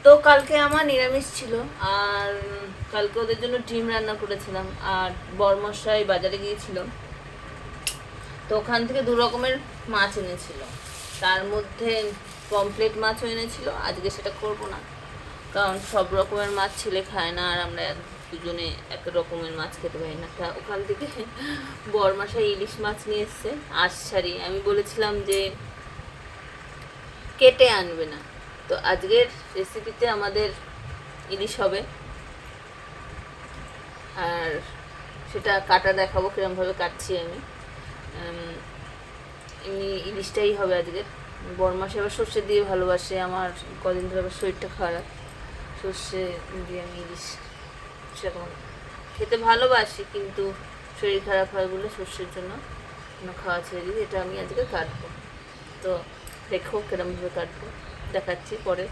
তো কালকে আমার নিরামিষ ছিল, আর কালকে ওদের জন্য ডিম রান্না করেছিলাম, আর বরমশাই বাজারে গিয়েছিল, তো ওখান থেকে 2 রকমের মাছ এনেছিল। তার মধ্যে পমফ্লেট মাছও এনেছিল। আজকে সেটা করব না, কারণ সব রকমের মাছ ছেলে খায় না, আর আমরা দুজনে এক রকমের মাছ খেতে পারি না। তা ওখান থেকে বরমশাই ইলিশ মাছ নিয়ে এসছে আশারি। আমি বলেছিলাম যে কেটে আনবে না, তো আজকের রেসিপিতে আমাদের ইলিশ হবে, আর সেটা কাটা দেখাবো কিরমভাবে কাটছি আমি। এমনি ইলিশটাই হবে আজকের। বরমাসে আবার সর্ষে দিয়ে ভালোবাসে, আমার কদিন ধরে আবার শরীরটা খারাপ, সর্ষে দিয়ে আমি ইলিশ সেরকম খেতে ভালোবাসি, কিন্তু শরীর খারাপ হয় বলে সর্ষের জন্য খাওয়া ছেড়ে দিই। এটা আমি আজকে কাটবো, তো দেখো কিরমভাবে কাটবো, দেখাচ্ছি পরে।